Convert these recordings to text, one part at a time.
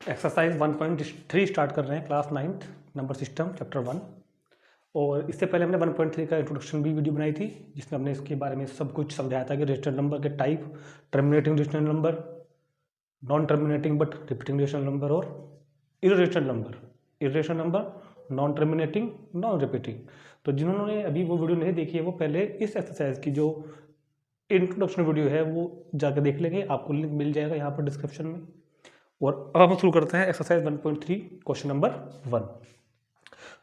Exercise 1.3 start कर रहे हैं, class 9th number system chapter 1। और इससे पहले हमने 1.3 का इंट्रोडक्शन भी वीडियो बनाई थी, जिसमें हमने इसके बारे में सब कुछ समझाया था कि रेशनल नंबर के type, terminating rational number, non terminating but repeating rational number और irrational number, non terminating, non repeating. तो जिन्होंने अभी वो वीडियो नहीं देखी है वो पहले इस एक्सरसाइज की जो इंट्रोडक्शन वीडियो है वो जाकर देख लेंगे, आपको लिंक मिल जाएगा यहाँ पर डिस्क्रिप्शन में। और अब हम शुरू करते हैं एक्सरसाइज 1.3 क्वेश्चन नंबर 1।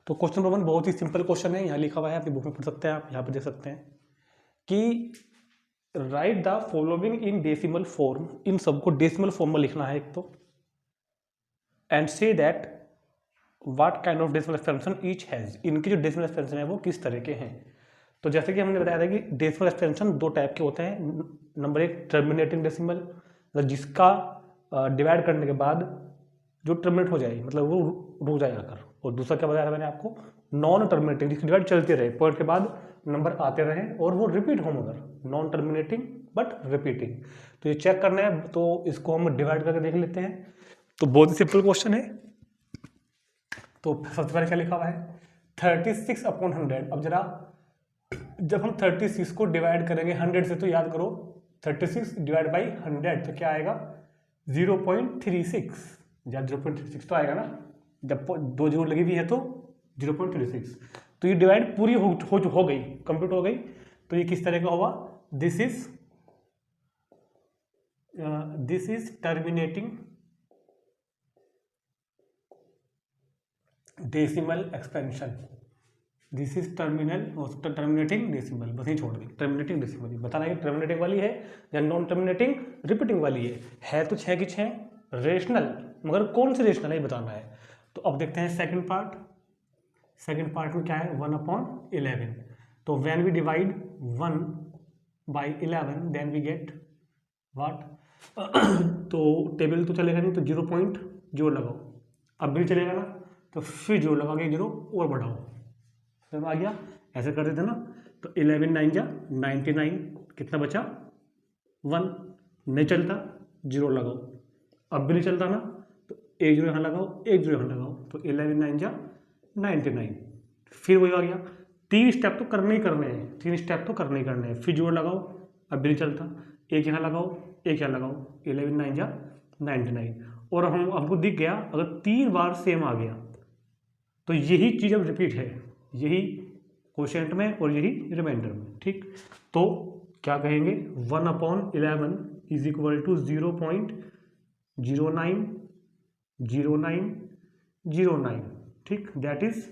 तो क्वेश्चन नंबर 1 बहुत ही सिंपल क्वेश्चन है, यहाँ लिखा हुआ है, आपकी बुक में पढ़ सकते हैं, आप यहाँ पर देख सकते हैं कि write the following in decimal form. इन सबको डेसिमल फॉर्म में लिखना है एक तो, and say that what kind of decimal expansion each has. इनके जो डेसिमल एक्सपेंशन है वो किस तरह के हैं। तो जैसे कि हमने बताया था कि डेसिमल एक्सपेंशन दो टाइप के होते हैं। नंबर एक टर्मिनेटिंग डेसिमल, जिसका डिवाइड करने के बाद जो टर्मिनेट हो जाए, मतलब वो रुक जाए आकर। और दूसरा क्या बताया था मैंने आपको, नॉन टर्मिनेटिंग, जिसकी डिवाइड चलते रहे, पॉइंट के बाद नंबर आते रहे और वो रिपीट हो, मगर नॉन टर्मिनेटिंग बट रिपीटिंग। तो ये चेक करना है, तो इसको हम डिवाइड करके देख लेते हैं। तो बहुत ही सिंपल क्वेश्चन है। तो सबसे पहले क्या लिखा हुआ है, 36/100। अब जरा जब हम 36 को डिवाइड करेंगे 100 से, तो याद करो 36 डिवाइड बाई 100 तो क्या आएगा 0.36। या 0.36 तो आएगा ना, जब दो जीरो लगी हुई है तो 0.36। तो ये डिवाइड पूरी हो गई, कंप्लीट हो गई। तो ये किस तरह का होगा, this is terminating decimal expansion. This is terminating decimal, बस ही छोड़ दी, टर्मिनेटिंग डेसिमल। बताना है कि टर्मिनेटिंग वाली है या नॉन टर्मिनेटिंग रिपीटिंग वाली है तो 6 की 6 रेशनल, मगर कौन सी रेशनल है बताना है। तो अब देखते हैं सेकंड पार्ट में क्या है, 1/11। तो when we divide 1/11 then we get what. तो टेबल तो चलेगा नहीं, तो 0.0 लगाओ। अब भी चलेगा ना, तो फिर 0 लगा के 0 और बढ़ाओ, सब आ गया। ऐसे कर देते ना, तो 11 9 जा 99, कितना बचा 1। नहीं चलता 0 लगाओ। अब भी नहीं चलता ना, तो 1 0 यहाँ लगाओ, 1 0 यहाँ लगाओ, तो 11 9 जा 99। फिर वही आ गया। 3 स्टेप तो करने ही करने हैं, फिर 0 लगाओ। अब भी नहीं चलता, 1 यहाँ लगाओ, 1 यहाँ लगाओ, 11 9 जा 99। और हमको दिख गया अगर 3 बार सेम आ गया तो यही चीज़ अब रिपीट है, यही क्वोशिएंट में और यही रिमाइंडर में। ठीक, तो क्या कहेंगे, 1/11 इज इक्वल टू 0.090909। ठीक, दैट इज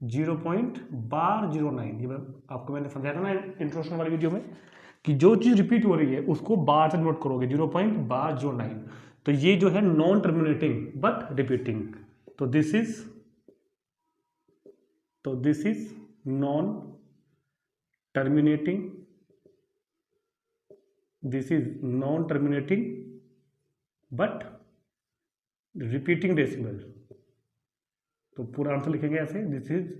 0.09। ये आपको मैंने समझाया था ना इंट्रोडक्शन वाली वीडियो में कि जो चीज़ रिपीट हो रही है उसको बार से नोट करोगे, 0.09। तो ये जो है नॉन टर्मिनेटिंग बट रिपीटिंग। तो this is non terminating, but repeating decimal. तो पूरा आंसर लिखेंगे ऐसे, this is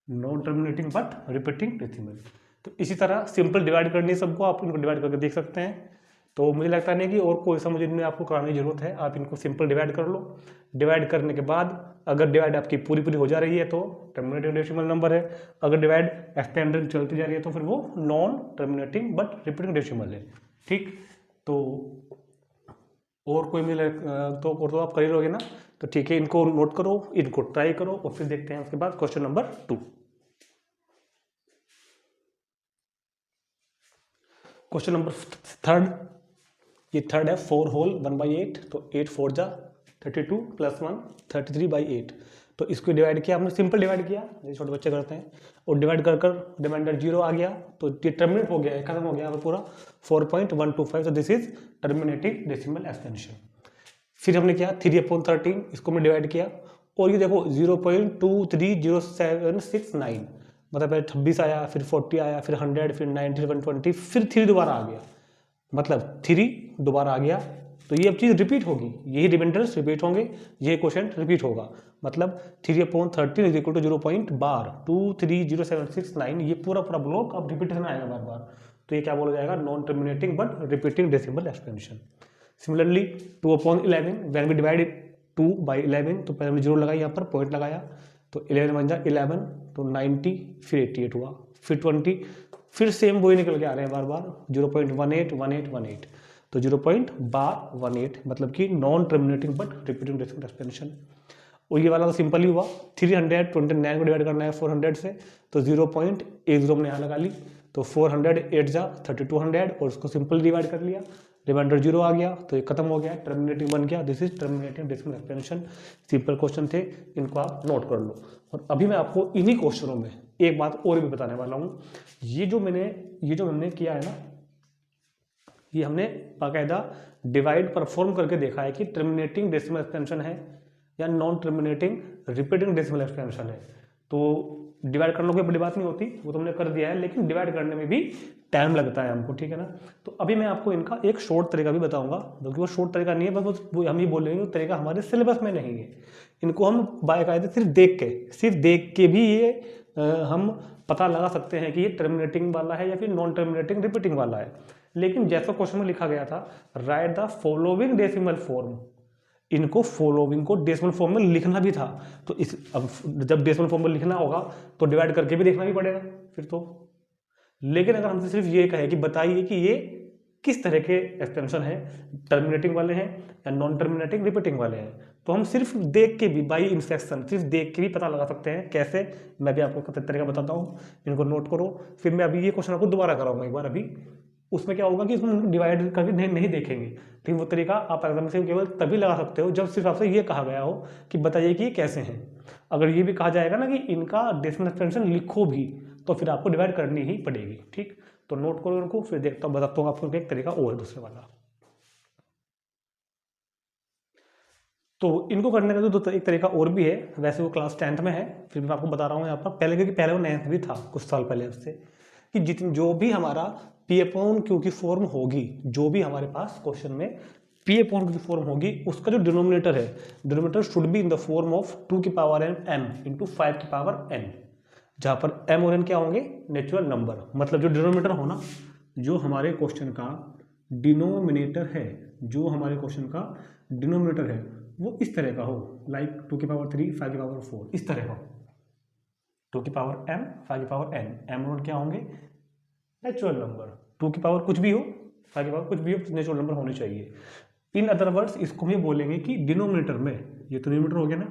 non terminating but repeating decimal. तो इसी तरह सिंपल डिवाइड करनी है सबको, आप इनको डिवाइड करके देख सकते हैं। तो मुझे लगता नहीं कि और कोई सा मुझे इनमें आपको कराने की जरूरत है। आप इनको सिंपल डिवाइड कर लो। डिवाइड करने के बाद अगर डिवाइड आपकी पूरी हो जा रही है तो टर्मिनेटिंग डेसिमल नंबर है, अगर डिवाइड एक्सपेंडेड चलती जा रही है तो फिर वो non terminating but repeating decimal है। ठीक, तो और कोई मिले तो आप कर ही लोगे ना, तो ठीक है, इनको नोट करो, इनको ट्राई करो और फिर देखते हैं उसके बाद क्वेश्चन नंबर 2। क्वेश्चन नंबर 3, ये थर्ड है, 4 होल 1/8। तो 8 4 जा 32 + 1 33/8। तो इसको डिवाइड किया हमने, सिंपल डिवाइड किया जैसे छोटे बच्चे करते हैं, और डिवाइड कर रिमाइंडर 0 आ गया, तो ये टर्मिनेट हो गया, खत्म हो गया पूरा 4.125। तो this is terminating decimal expansion. फिर हमने किया 3/13, इसको हमने डिवाइड किया, और ये देखो 0.230769, मतलब पहले 26 आया, फिर 40 आया, फिर 100, फिर 90, 120, फिर 3 दोबारा आ गया, मतलब 3 दोबारा आ गया। तो ये अब चीज़ रिपीट होगी, यही रिमाइंडर्स रिपीट होंगे, ये क्वेश्चन रिपीट होगा, मतलब 3/13 इज इक्वल टू 0.230769। ये पूरा ब्लॉक अब रिपीटेशन आएगा बार बार। तो ये क्या बोला जाएगा, non terminating but repeating decimal expansion. Similarly 2/11, when we divide 2/11, तो पहले हमने 0 लगाई, यहाँ पर पॉइंट लगाया, तो 11 बन जा 11, तो 90, फिर 88 हुआ, फिर 20, फिर सेम वही निकल के आ रहे हैं बार बार 0.181818, तो 0.18, मतलब कि non terminating but repeating decimal expansion. और ये वाला तो सिंपल ही हुआ, 329 को डिवाइड करना है 400 से, तो 0.10 हमने यहाँ लगा ली, तो 400 8 जा 3200, और उसको सिंपल डिवाइड कर लिया, रिमाइंडर 0 आ गया, तो ये खत्म हो गया, टर्मिनेटिंग बन गया। This is terminating decimal expansion. Simple question थे, इनको आप नोट कर लो। और अभी मैं आपको इन्हीं क्वेश्चनों में एक बात और भी बताने वाला हूँ। ये जो हमने किया है ना, ये हमने बाकायदा डिवाइड परफॉर्म करके देखा है कि टर्मिनेटिंग डेसिमल एक्सपेंशन है या non terminating repeating decimal expansion है। तो डिवाइड करने कोई बड़ी बात नहीं होती, वो तुमने कर दिया है, लेकिन डिवाइड करने में भी टाइम लगता है हमको, ठीक है ना। तो अभी मैं आपको इनका एक शॉर्ट तरीका भी बताऊंगा, क्योंकि वो शॉर्ट तरीका नहीं है, बस वो हम ही बोल रहे हैं, वो तरीका हमारे सिलेबस में नहीं है। इनको हम बाकायदे सिर्फ देख के भी ये हम पता लगा सकते हैं कि ये टर्मिनेटिंग वाला है या फिर नॉन टर्मिनेटिंग रिपीटिंग वाला है। लेकिन जैसा क्वेश्चन में लिखा गया था, right the following decimal form, इनको फॉलोइंग को डेसिमल फॉर्म में लिखना भी था। तो अब जब डेसिमल फॉर्म में लिखना होगा तो डिवाइड करके भी देखना भी पड़ेगा फिर तो। लेकिन अगर हमसे सिर्फ ये कहे कि बताइए कि ये किस तरह के एक्सपेंशन है, टर्मिनेटिंग वाले हैं या नॉन टर्मिनेटिंग रिपीटिंग वाले हैं, तो हम सिर्फ देख के भी, बाई इंसेक्शन, सिर्फ देख के भी पता लगा सकते हैं। कैसे, मैं भी आपको तरीका बताता हूँ, इनको नोट करो। फिर मैं अभी ये क्वेश्चन आपको दोबारा कराऊंगा एक बार। अभी उसमें क्या होगा कि इसमें डिवाइड करके नहीं देखेंगे, लेकिन वो तरीका आप एग्जाम से केवल तभी लगा सकते हो जब सिर्फ आपसे ये कहा गया हो कि बताइए कि ये कैसे हैं। अगर ये भी कहा जाएगा ना कि इनका डेसिमल एक्सपेंशन लिखो भी, तो फिर आपको डिवाइड करनी ही पड़ेगी, ठीक। तो नोट करो इनको, फिर देखता हूँ, बताता हूँ आपको एक तरीका और है दूसरे वाला। तो इनको करने का जो एक तरीका और भी है, वैसे वो क्लास 10th में है, फिर मैं आपको बता रहा हूँ यहाँ पर पहले, क्योंकि पहले वो 9th भी था कुछ साल पहले उससे, कि जो भी हमारा P अपॉन Q की फॉर्म होगी, जो भी हमारे पास क्वेश्चन में P अपॉन Q की फॉर्म होगी, उसका जो डिनोमिनेटर है, denominator should be in the form of 2 की पावर m इंटू 5 की पावर n, जहाँ पर m और n क्या होंगे, नेचुरल नंबर। मतलब जो डिनोमिनेटर हो ना, जो हमारे क्वेश्चन का डिनोमिनेटर है, जो हमारे क्वेश्चन का डिनोमिनेटर है, वो इस तरह का हो, लाइक 2 की पावर 3, 5 की पावर 4, इस तरह का। 2 की पावर m, 5 की पावर n, m और क्या होंगे, नेचुरल नंबर। 2 की पावर कुछ भी हो, 5 की पावर कुछ भी हो, नेचुरल नंबर होने चाहिए। इन अदर वर्ड्स इसको हम बोलेंगे कि डिनोमिनेटर में, ये तो डिनोमिनेटर हो गया ना,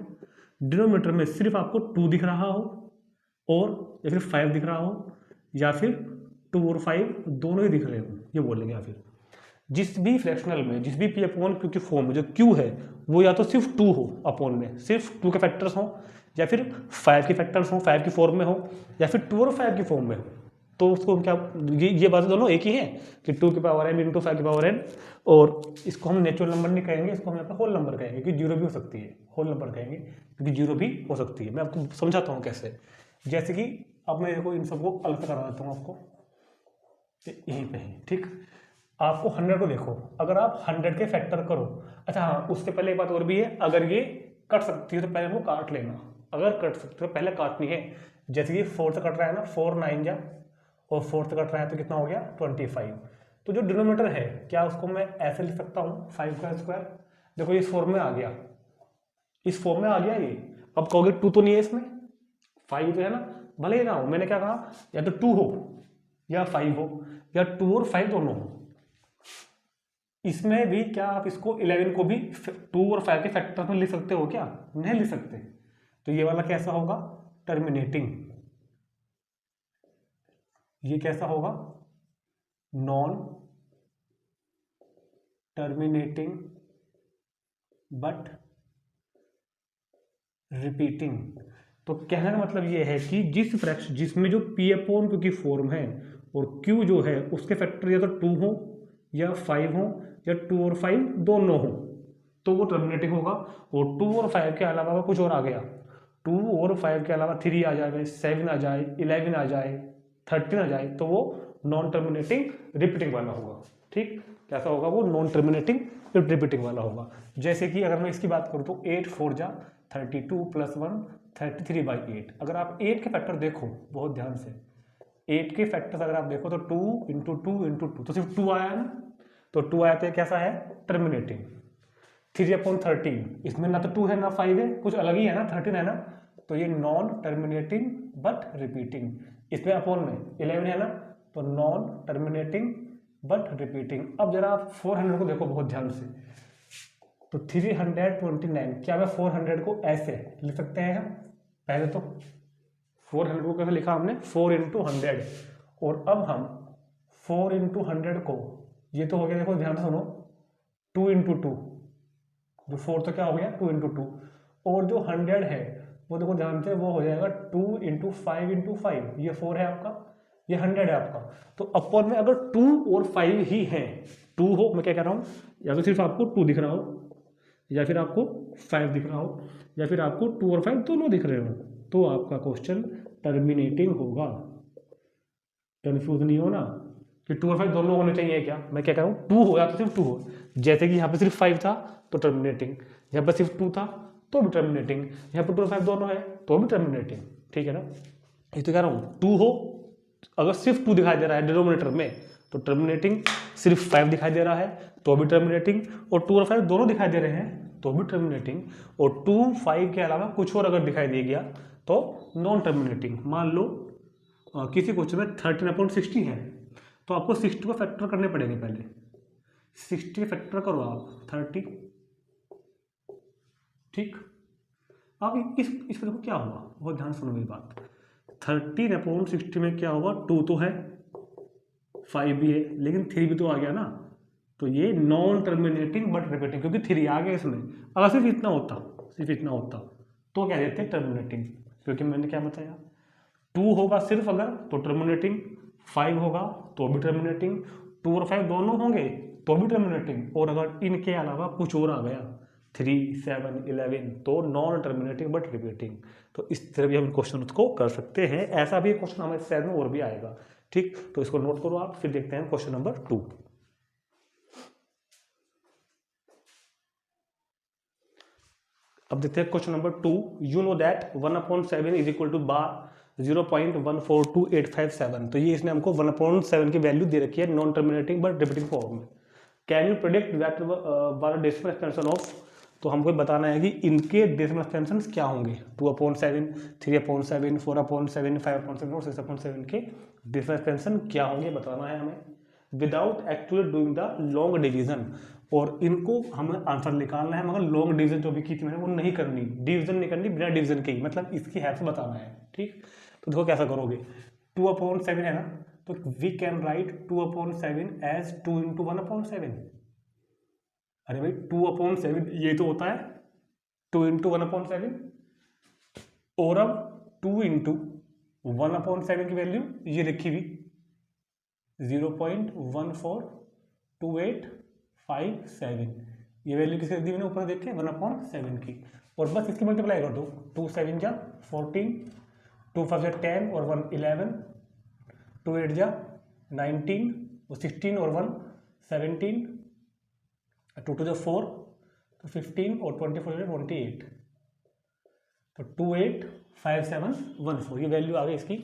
डिनोमिनेटर में सिर्फ आपको 2 दिख रहा हो, और या फिर 5 दिख रहा हो, या फिर 2 और 5 दोनों ही दिख रहे हो, ये बोलेंगे। या फिर जिस भी फ्रैक्शनल में, जिस भी P अपॉन Q की फॉर्म में जो Q है, वो या तो सिर्फ 2 हो अपॉन में, सिर्फ 2 के फैक्टर्स हो, या फिर 5 के फैक्टर्स हो, 5 की फॉर्म में हो, या फिर 2 और 5 की फॉर्म में हो, तो उसको क्या, ये बातें दोनों एक ही हैं कि 2 की पावर m इंटू 5 की पावर n। और इसको हम नेचुरल नंबर नहीं कहेंगे, इसको हम यहाँ पर होल नंबर कहेंगे, क्योंकि 0 भी हो सकती है, होल नंबर कहेंगे क्योंकि 0 भी हो सकती है। मैं आपको समझाता हूँ कैसे। जैसे कि अब मैं देखो इन सबको अलग से करा देता हूँ आपको, यहीं पे है, ठीक। आपको 100 को देखो, अगर आप 100 के फैक्टर करो, अच्छा हाँ, उससे पहले एक बात और भी है, अगर ये कट सकती है तो पहले वो काट लेना, अगर कट सकती है तो पहले काटनी है। जैसे कि 4 से कट रहा है ना, 4 9 जा, और 4 से कट रहा है तो कितना हो गया 25। तो जो डिनोमिनेटर है, क्या उसको मैं ऐसे लिख सकता हूँ 5 का स्क्वायर, देखो इस फॉर्म में आ गया, इस फॉर्म में आ गया ये। अब कहोगे 2 तो नहीं है इसमें, 5 तो है ना, भले ही ना हो, मैंने क्या कहा, या तो 2 हो या 5 हो, या 2 और 5 दोनों हो। इसमें भी क्या आप इसको 11 को भी 2 और 5 के फैक्टर में लिख सकते हो क्या, नहीं लिख सकते। तो ये वाला कैसा होगा, टर्मिनेटिंग। ये कैसा होगा, नॉन टर्मिनेटिंग बट रिपीटिंग। तो कहने का मतलब ये है कि जिस फ्रैक्शन, जिसमें जो P अपॉन Q की फॉर्म है और Q जो है उसके फैक्टर या तो 2 हो या 5 हो, या 2 और 5 दोनों हो, तो वो टर्मिनेटिंग होगा। और 2 और 5 के अलावा कुछ और आ गया, 2 और 5 के अलावा 3 आ जाए, 7 आ जाए, 11 आ जाए, 13 आ जाए, तो वो नॉन टर्मिनेटिंग रिपीटिंग वाला होगा, ठीक। कैसा होगा वो, नॉन टर्मिनेटिंग रिपीटिंग वाला होगा। जैसे कि अगर मैं इसकी बात करूँ तो 8 4 जा 32 + 1 33/8। अगर आप 8 के फैक्टर देखो बहुत ध्यान से, 8 के फैक्टर्स अगर आप देखो तो 2 × 2 × 2, तो सिर्फ 2 आया है ना, तो 2 आया तो कैसा है, टर्मिनेटिंग। 3/13, इसमें ना तो 2 है ना 5 है, कुछ अलग ही है ना, 13 है ना, तो ये नॉन टर्मिनेटिंग बट रिपीटिंग। इसमें अपॉन में 11 है ना, तो नॉन टर्मिनेटिंग बट रिपीटिंग। अब जरा आप 400 को देखो बहुत ध्यान से, तो 329, क्या मैं 400 को ऐसे लिख सकते हैं हम? पहले तो 400 को कैसे लिखा हमने, 4 इंटू 100, और अब हम 4 इंटू 100 को, ये तो हो गया, देखो ध्यान से सुनो, 2 इंटू 2, जो 4 तो क्या हो गया 2 इंटू 2, और जो 100 है वो देखो ध्यान से, वो हो जाएगा 2 इंटू 5 इंटू 5, ये 4 है आपका, ये 100 है आपका। तो अपॉन में अगर 2 और 5 ही हैं, 2 हो, मैं क्या कह रहा हूँ, या तो सिर्फ आपको 2 दिख रहा हो, या फिर आपको 5 दिख रहा हो, या फिर आपको 2 और 5 दोनों दिख रहे हो, तो आपका क्वेश्चन टर्मिनेटिंग होगा। कन्फ्यूज नहीं हो ना कि 2 और 5 दोनों होने चाहिए क्या, मैं क्या कह रहा हूँ, 2 हो या तो सिर्फ 2 हो, जैसे कि यहाँ पे सिर्फ 5 था तो टर्मिनेटिंग, यहाँ पे सिर्फ 2 था तो भी टर्मिनेटिंग, यहाँ पे 2 और 5 दोनों है तो भी टर्मिनेटिंग, ठीक है ना। ये तो कह रहा हूँ 2 हो, अगर सिर्फ 2 दिखाई दे रहा है डिनोमिनेटर में तो टर्मिनेटिंग, सिर्फ 5 दिखाई दे रहा है तो भी टर्मिनेटिंग, और 2 और 5 दोनों दिखाई दे रहे हैं तो भी टर्मिनेटिंग, और 2 5 के अलावा कुछ और अगर दिखाई दे गया तो नॉन टर्मिनेटिंग। मान लो किसी क्वेश्चन में 13/60 है, तो आपको 60 को फैक्टर करने पड़ेंगे पहले, 60 फैक्टर करो आप 30, ठीक। अब इस पर देखो क्या हुआ, बहुत ध्यान सुनो मेरी बात, 13/60 में क्या हुआ, 2 तो है, 5 भी है, लेकिन 3 भी तो आ गया ना, तो ये नॉन टर्मिनेटिंग बट रिपीटिंग, क्योंकि 3 आ गया इसमें। अगर सिर्फ इतना होता तो क्या देते टर्मिनेटिंग, क्योंकि मैंने क्या बताया, 2 होगा सिर्फ अगर तो टर्मिनेटिंग, 5 होगा तो भी टर्मिनेटिंग, 2 और 5 दोनों होंगे तो भी टर्मिनेटिंग, और अगर इनके अलावा कुछ और आ गया 3 7 11 तो नॉन टर्मिनेटिंग बट रिपीटिंग। तो इस तरह भी हम क्वेश्चन उसको कर सकते हैं, ऐसा भी क्वेश्चन हमारे शायद में और भी आएगा, ठीक। तो इसको नोट करो आप, फिर देखते हैं क्वेश्चन नंबर 2। अब देखते हैं question number 2। You know that 1/7 is equal to 0.142857। तो ये इसने हमको 1/7 की वैल्यू दे रखी है non terminating but repeating form में। कैन यू प्रेडिक्ट दैट वाला डेसिमल एक्सटेंशन ऑफ, तो हमको बताना है कि इनके डेसिमल एक्सटेंशन क्या होंगे, 2/7, 3/7, 4/7, 5/7 और 6/7 के डेसिमल एक्सटेंशन क्या होंगे बताना है हमें, without actually doing the long division. और इनको हमें आंसर निकालना है, मगर लॉन्ग डिवीजन जो भी की थी मैंने वो नहीं करनी, डिवीजन नहीं करनी, बिना डिवीजन के ही, मतलब इसकी हेल्प से बताना है, ठीक। तो देखो कैसा करोगे, 2/7 है ना, तो we can write 2/7 as 2 into 1/7। अरे भाई 2/7 ये तो होता है 2 इंटू 1/7, और अब 2 इंटू 1/7 की वैल्यू ये लिखी हुई 0.142857, ये वैल्यू किसकी दी मैंने ऊपर देख के 1/7 की, और बस इसकी मल्टीप्लाई कर दो, 2 7 जा 14, 2 5 10 और 1 11, 2 8 जा 19, 16 और 1 17, 2 2 जा 4, तो 15 और 24 28, तो 285714, ये वैल्यू आ गई इसकी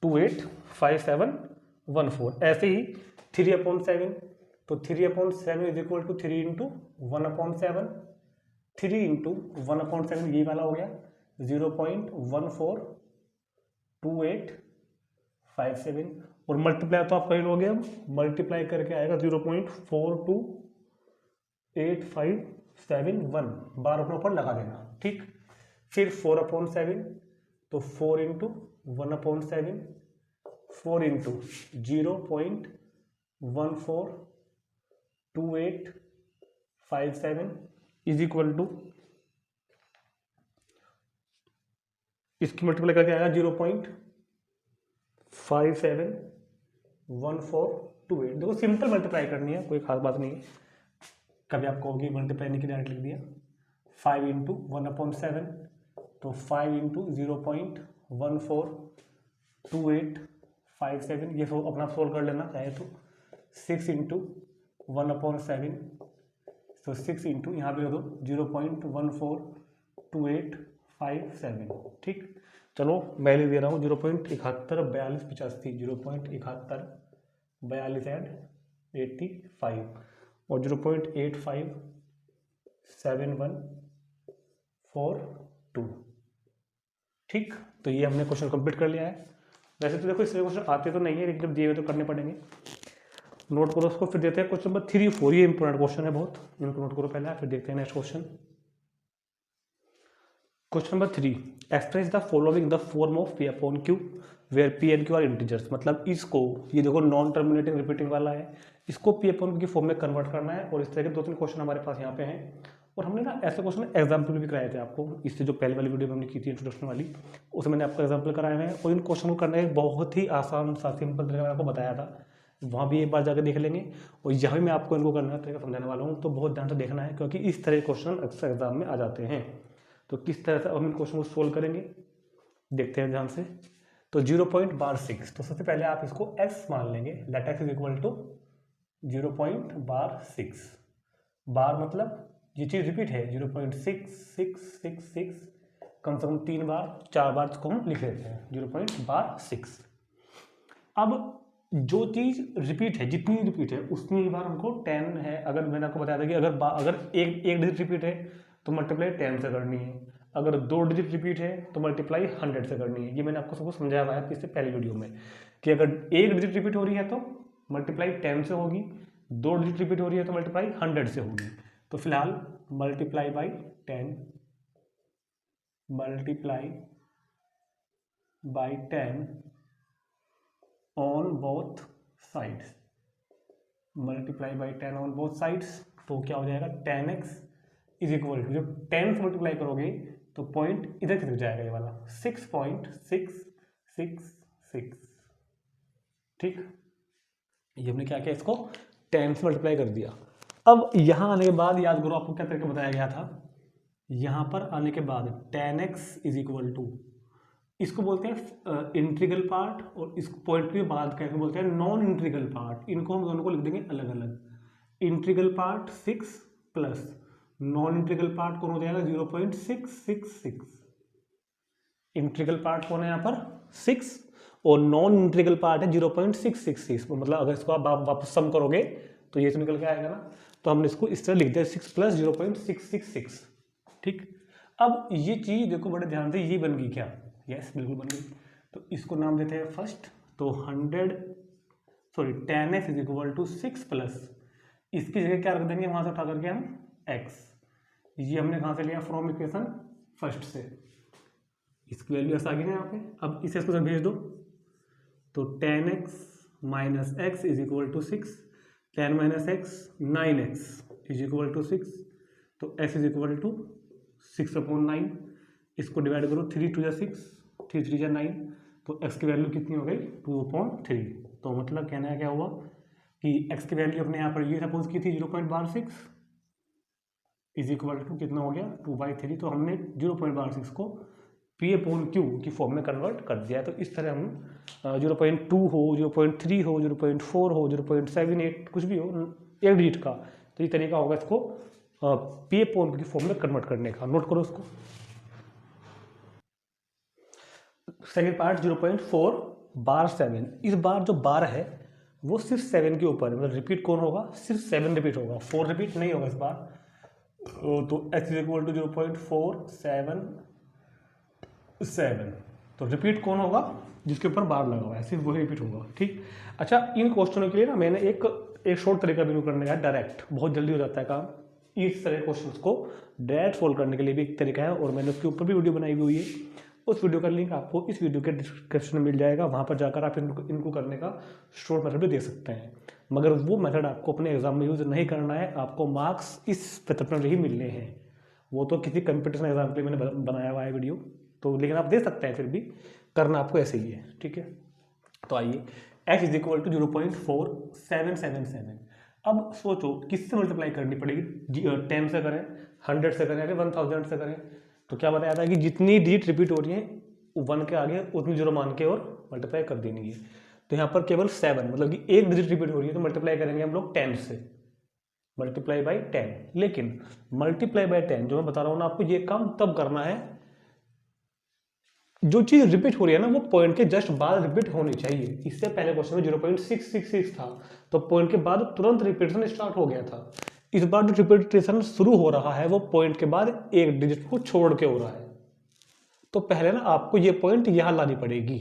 285714। ऐसे ही 3/7, तो 3/7 is equal to 3 into 1/7, 3 into 1/7 ये वाला हो गया 0.142857, और मल्टीप्लाई तो आप कर लोगे, अब मल्टीप्लाई करके आएगा 0.42857 बार अपने ऊपर लगा देना, ठीक। फिर 4/7, तो 4 into 1/7, 4 into 0.142857 is equal to, इसकी मल्टीप्लाई करके आएगा 0.571428। देखो सिंपल मल्टीप्लाई करनी है, कोई खास बात नहीं है, कभी आप कहोगे मल्टीप्लाई नहीं किया डायरेक्ट लिख दिया। 5 इंटू 1/7, तो 5 इंटू 0.142857, ये अपना सोल्व कर लेना चाहे तो। 6 इंटू 1/7, तो 6 इंटू यहाँ पे दो 0.142857, ठीक। चलो मैं लिख दे रहा हूँ 0.714285, 0.714285 और 0.85 7142। ठीक, तो ये हमने क्वेश्चन कंप्लीट कर लिया है। वैसे तो देखो इससे क्वेश्चन आते तो नहीं है, लेकिन जब दिए हुए तो करने पड़ेंगे। नोट करो उसको, फिर देते हैं क्वेश्चन नंबर 3 4। ये इंपॉर्टेंट क्वेश्चन है बहुत, इनको नोट करो पहले, फिर देखते हैं next question. Question number 3, express the following the form of P upon Q where P and Q are integers. मतलब इसको, ये देखो नॉन टर्मिनेटिंग रिपीटिंग वाला है, इसको P अपॉन Q की फॉर्म में कन्वर्ट करना है। और इस तरह के 2-3 क्वेश्चन हमारे पास यहाँ पे हैं। और हमने ना ऐसे क्वेश्चन एग्जाम्पल भी कराए थे आपको, इससे जो पहले वाली वीडियो में हमने की थी इंट्रोडक्शन वाली, उसमें मैंने आपको एग्जाम्पल कराए हैं। और इन क्वेश्चन को करना एक बहुत ही आसान सा सिंपल तरीका मैंने आपको बताया था, वहाँ भी एक बार जाकर देख लेंगे। और यहाँ भी मैं आपको इनको करना तरीका समझाने वाला हूँ, तो बहुत ध्यान से देखना है, क्योंकि इस तरह के क्वेश्चन अक्सर एग्जाम में आ जाते हैं। तो किस तरह से हम इन क्वेश्चन को सोल्व करेंगे देखते हैं ध्यान से। तो 0.6, तो सबसे पहले आप इसको x मान लेंगे, let x is equal to 0.6। Bar मतलब ये चीज़ रिपीट है, 0.6666, कम से कम 3 बार 4 बार इसको हम लिख लेते हैं 0.6। अब जो चीज़ रिपीट है, जितनी रिपीट है उतनी ही बार हमको 10 है। अगर मैंने आपको बताया था कि अगर एक डिजिट रिपीट है तो मल्टीप्लाई 10 से करनी है, अगर 2 डिजिट रिपीट है तो मल्टीप्लाई 100 से करनी है। ये मैंने आपको सबको समझाया हुआ है इससे पहले वीडियो में, कि अगर एक डिजिट रिपीट हो रही है तो मल्टीप्लाई 10 से होगी, 2 डिजिट रिपीट हो रही है तो मल्टीप्लाई 100 से होगी। तो फिलहाल multiply by 10, multiply by 10 on both sides, multiply by 10 on both sides. तो क्या हो जाएगा, 10x इज इक्वल टू, जब 10 से मल्टीप्लाई करोगे तो पॉइंट इधर किधर जाएगा, ये वाला 6.666। ठीक, ये हमने क्या किया, इसको 10 से मल्टीप्लाई कर दिया। अब यहाँ आने के बाद याद करो आपको क्या तरीका बताया गया था। यहाँ पर आने के बाद 10x इज इक्वल टू, इसको बोलते हैं इंटीग्रल पार्ट, और इस पॉइंट के बाद कैसे बोलते हैं नॉन इंटीग्रल पार्ट। इनको हम दोनों को लिख देंगे अलग अलग। Integral part 6 plus non integral part कौन हो जाएगा 0.666। इंटीग्रल पार्ट कौन है यहाँ पर 6, और नॉन इंटीग्रल पार्ट है 0.666। मतलब अगर इसको आप वापस सम करोगे तो ये तो निकल के आएगा ना। तो हमने इसको इस तरह लिख दिया 6 प्लस 0.666। ठीक, अब ये चीज़ देखो बड़े ध्यान से, ये बन गई क्या, यस बिल्कुल बन गई। तो इसको नाम देते हैं फर्स्ट। तो 10x is equal to 6 plus, इसकी जगह क्या रख देंगे वहाँ से उठा करके हम x। ये हमने कहाँ से लिया, फ्रॉम इक्वेशन फर्स्ट से। इसकी वैल्यू ऐसा आ गई ना यहाँ पे। अब इसे इसको भेज दो, तो 10x minus x is equal to 6, 10 minus x 9x is equal to 6। तो x इज इक्वल टू 6/9। इसको डिवाइड करो, 3 2 6, 3 3 9। तो x की वैल्यू कितनी हो गई 2/3। तो मतलब कहना है क्या हुआ कि x की वैल्यू अपने यहाँ पर ये सपोज की थी 0.6 इज इक्वल टू कितना हो गया 2/3। तो हमने 0.6 को P/Q की फॉर्म में कन्वर्ट कर दिया है। तो इस तरह हम 0.2 हो, 0.3 हो, 0.4 हो, 0.78 कुछ भी हो, एक डिजिट का, तो ये तरीका होगा इसको P/Q की फॉर्म में कन्वर्ट करने का। नोट करो उसको। सेकेंड पार्ट 0.4 बार 7। इस बार जो बार है वो सिर्फ 7 के ऊपर, मतलब रिपीट कौन होगा, सिर्फ 7 रिपीट होगा, 4 रिपीट नहीं होगा इस बार। तो x इज इक्वल टू 0.477। तो रिपीट कौन होगा, जिसके ऊपर बार लगा हुआ है, सिर्फ वही रिपीट होगा। ठीक, अच्छा इन क्वेश्चनों के लिए ना मैंने एक शॉर्ट तरीका भी करने का, डायरेक्ट, बहुत जल्दी हो जाता है काम। इस तरह क्वेश्चंस को डायरेक्ट सोल्व करने के लिए भी एक तरीका है, और मैंने उसके ऊपर भी वीडियो बनाई हुई है। उस वीडियो का लिंक आपको इस वीडियो के डिस्क्रिप्शन में मिल जाएगा, वहाँ पर जाकर आप इनको करने का शॉर्ट मेथड भी दे सकते हैं। मगर वो मेथड आपको अपने एग्जाम में यूज़ नहीं करना है, आपको मार्क्स इस मेथड पर ही मिलने हैं। वो तो किसी कंपटीशन एग्जाम के लिए मैंने बनाया हुआ है वीडियो, तो लेकिन आप दे सकते हैं, फिर भी करना आपको ऐसे ही है। ठीक है, तो आइए x इज इक्वल टू 0.4777। अब सोचो किससे मल्टीप्लाई करनी पड़ेगी, 10 से करें, 100 से करें, 1000 से करें। तो क्या बताया था कि जितनी डिजिट रिपीट हो रही है 1 के आगे उतनी जीरो मान के और मल्टीप्लाई कर देनी है। तो यहाँ पर केवल 7, मतलब कि एक डिजिट रिपीट हो रही है, तो मल्टीप्लाई करेंगे हम लोग 10 से, मल्टीप्लाई बाई 10। लेकिन मल्टीप्लाई बाई 10 जो मैं बता रहा हूँ ना आपको, ये काम तब करना है जो चीज़ रिपीट हो रही है ना वो पॉइंट के जस्ट बाद रिपीट होनी चाहिए। इससे पहले क्वेश्चन में 0.666 था, तो पॉइंट के बाद तुरंत रिपीटेशन स्टार्ट हो गया था। इस बार जो रिपीटेशन शुरू हो रहा है वो पॉइंट के बाद एक डिजिट को छोड़ के हो रहा है। तो पहले ना आपको ये पॉइंट यहाँ लानी पड़ेगी,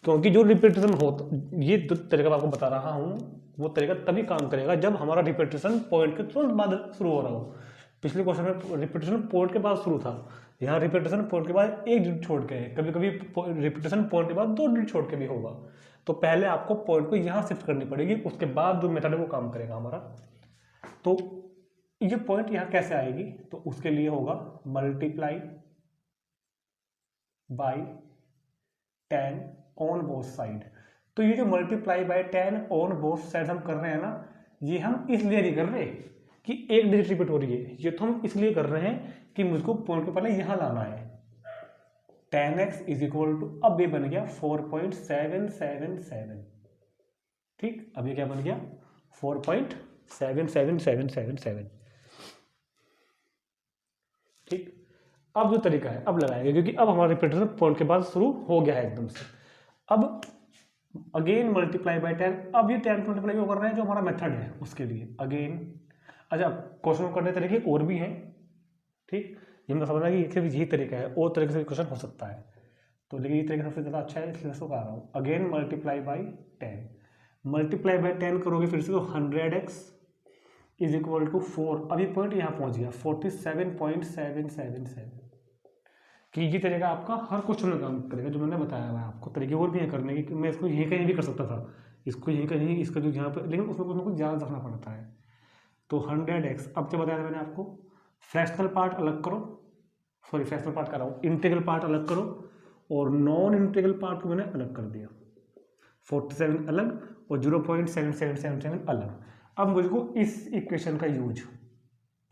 क्योंकि जो रिपीटेशन होता, ये जो तरीका मैं आपको बता रहा हूँ वो तरीका तभी काम करेगा जब हमारा रिपीटेशन पॉइंट के तुरंत बाद शुरू हो रहा हो। पिछले क्वेश्चन में रिपीटेशन पॉइंट के बाद शुरू था, यहाँ रिपीटेशन पॉइंट के बाद एक डिजिट छोड़ के है, कभी कभी रिपीटेशन पॉइंट के बाद 2 डिजिट छोड़ के भी होगा। तो पहले आपको पॉइंट को यहाँ शिफ्ट करनी पड़ेगी, उसके बाद जो मेथड है वो काम करेगा हमारा। तो ये पॉइंट यहाँ कैसे आएगी, तो उसके लिए होगा multiply by 10 on both side. तो ये जो multiply by 10 on both side हम कर रहे हैं ना, ये हम इसलिए नहीं कर रहे कि एक डिजिट रिपीट हो रही है, ये तो हम इसलिए कर रहे हैं कि मुझको पॉइंट को पहले यहां लाना है। 10x इज इक्वल टू, अब ये बन गया 4.777। ठीक, अब ये क्या बन गया 4.77777। ठीक, अब जो तरीका है अब लगाएंगे, क्योंकि अब हमारा रिपीटेशन पॉइंट के बाद शुरू हो गया है एकदम से। अब अगेन मल्टीप्लाई बाय 10, अब ये 10 मल्टीप्लाई क्यों कर रहे हैं, जो हमारा मेथड है उसके लिए अगेन। अच्छा, क्वेश्चन करने तरीके और भी हैं। ठीक, ये मैं समझ रहा कि सिर्फ यही तरीका है, और तरीके से क्वेश्चन हो सकता है, तो लेकिन ये तरीका सबसे ज़्यादा अच्छा है, इसलिए इसको कह रहा हूँ। Again multiply by 10, multiply by 10 करोगे फिर से तो 100x इज इक्वल टू 4। अभी पॉइंट यहाँ पहुँच गया 47.777। कि ये तरीका आपका हर क्वेश्चन में काम करेगा, जो मैंने बताया हुआ है आपको। तरीके और भी है करने के, मैं इसको यहीं कहीं भी कर सकता था, इसको यहीं कहीं, इसका जो यहाँ पर, लेकिन उसमें कुछ ना कुछ ध्यान रखना पड़ता है। तो 100x, अब क्या बताया था मैंने आपको, फ्रैक्शनल पार्ट अलग करो, सॉरी फ्रैक्शनल पार्ट कर रहा हूँ, इंटीग्रल पार्ट अलग करो, और नॉन इंटीग्रल पार्ट को मैंने अलग कर दिया। 47 अलग और 0.7777 अलग। अब मुझको इस इक्वेशन का यूज,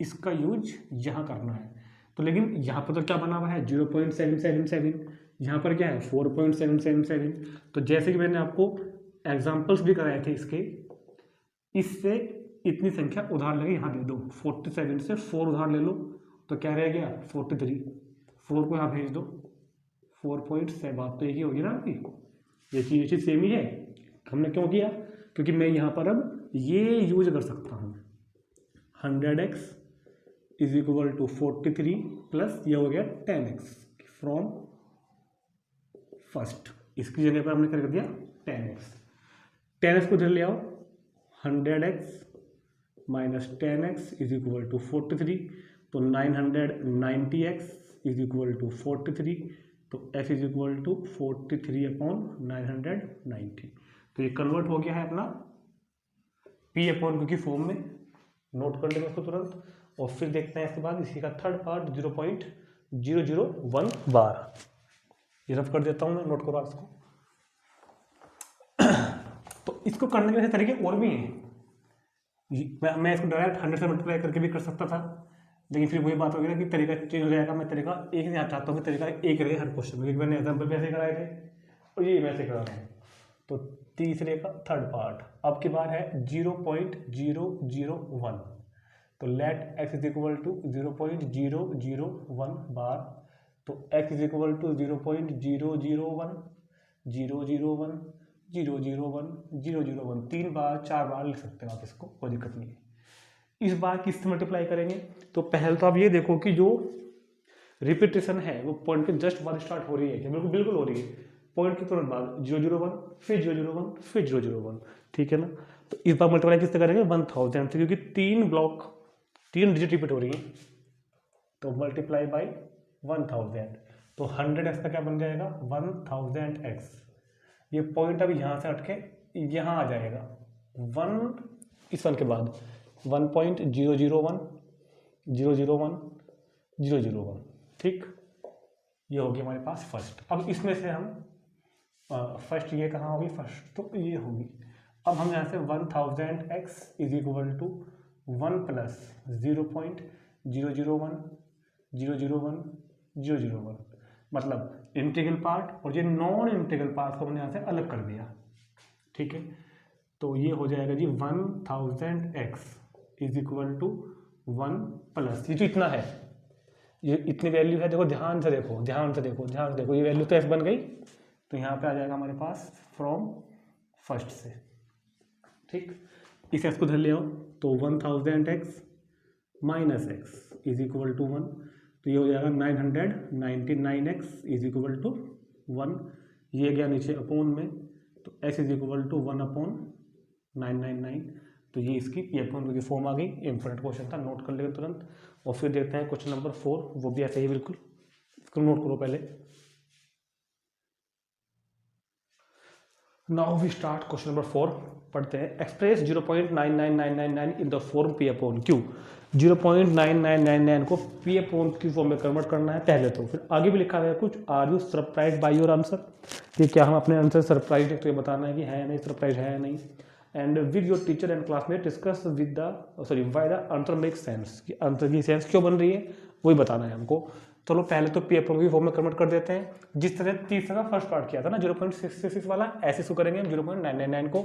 इसका यूज यहाँ करना है। तो लेकिन यहाँ पर तो क्या बना हुआ है 0.777, यहाँ पर क्या है 4.777। तो जैसे कि मैंने आपको एग्जाम्पल्स भी कराए थे इसके, इससे इतनी संख्या उधार लगे यहाँ दे दो, 47 से 4 उधार ले लो, तो क्या रह गया 43, 4 को यहाँ भेज दो, 4.7, बात तो एक ही होगी ना आपकी, ये चीज़ सेम ही है। हमने क्यों किया, क्योंकि मैं यहाँ पर अब ये यूज कर सकता हूँ, 100x is equal to 43 plus ये हो गया 10x फ्रॉम फर्स्ट, इसकी जगह पर हमने कर दिया 10x को इधर ले आओ, 100x minus 10x is equal to 43, तो 990x इज इक्वल टू 43, तो x इज इक्वल टू 43/990। तो ये कन्वर्ट हो गया है अपना p/q की फॉर्म में, नोट कर लेंगे इसको तुरंत। और फिर देखते हैं इसके बाद इसी का थर्ड पार्ट 0.001 बार, ये रफ कर देता हूँ मैं, नोट करो इसको। तो इसको करने के तरीके और भी हैं, मैं इसको डायरेक्ट 100 से मल्टीप्लाई करके भी कर सकता था, लेकिन फिर वही बात होगी ना कि तरीका चेंज हो जाएगा। मैं तरीका एक ही चाहता हूँ कि तरीका एक रहे हर क्वेश्चन में, क्योंकि मैंने एग्जाम्पल भी ऐसे कराए थे और ये वैसे करा रहा हूँ। तो तीसरे का थर्ड पार्ट अब की बार है 0.001। तो let x is equal to 0.001 bar, तो x इज इक्वल टू 0.001 001 001 001, 3 बार 4 बार लिख सकते हो आप इसको, कोई दिक्कत नहीं है। इस बार किससे मल्टीप्लाई करेंगे, तो पहले तो आप ये देखो कि जो रिपीटेशन है वो पॉइंट के जस्ट बाद स्टार्ट हो रही है, बिल्कुल बिल्कुल हो रही है, पॉइंट के तुरंत बाद 001 फिर 001 फिर 001, ठीक है ना। तो इस बार मल्टीप्लाई किससे करेंगे 1000 से, क्योंकि 3 डिजिट रिपीट हो रही है, तो मल्टीप्लाई बाई 1000। तो 100x का क्या बन जाएगा 1000x, ये पॉइंट अब यहाँ से हटके यहाँ आ जाएगा 1, इस 1 के बाद 1.001 001 001, ठीक, ये होगी हमारे पास फर्स्ट। अब इसमें से हम फर्स्ट ये कहाँ होगी, फर्स्ट तो ये होगी। अब हम यहाँ से 1000x is equal to 1 plus 0.001 001 001, मतलब इंटीग्रल पार्ट और ये नॉन इंटीग्रल पार्ट को हमने यहाँ से अलग कर दिया, ठीक है। तो ये हो जाएगा जी 1000x is equal to 1 plus, ये जो इतना है, ये इतनी वैल्यू है, देखो ध्यान से देखो ध्यान से देखो ध्यान से देखो, ये वैल्यू तो x बन गई, तो यहाँ पे आ जाएगा हमारे पास फ्रॉम फर्स्ट से, ठीक। इस x को धर ले आओ, तो 1000x minus x is equal to 1, तो ये हो जाएगा 999x इज इक्वल टू 1, ये गया नीचे अपोन में, तो x इज इक्वल टू 1/999, तो ये इसकी ये अपोन की फॉर्म आ गई। इंपॉर्टेंट क्वेश्चन था, नोट कर लेंगे तुरंत। और फिर देखते हैं क्वेश्चन नंबर 4, वो भी ऐसे ही बिल्कुल, इसको नोट करो पहले। Now we start question number 4, पढ़ते हैं। Express 0.99999 in the form p upon q। 0.9999 को p अपॉन q फॉर्म में कन्वर्ट करना है पहले, तो फिर आगे भी लिखा गया कुछ, are you surprise by your answer, कि क्या हम अपने आंसर सरप्राइज है, तो ये बताना है कि है या नहीं, सरप्राइज है या नहीं। And with your teacher and classmate discuss with the sorry why the answer make sense, कि आंसर की सेंस क्यों बन रही है वही बताना है हमको। चलो पहले तो पी अपॉन क्यू फॉर्म में कन्वर्ट कर देते हैं, जिस तरह तीसरा फर्स्ट पार्ट किया था ना 0.666 वाला, ऐसे इसको करेंगे हम 0.999 को,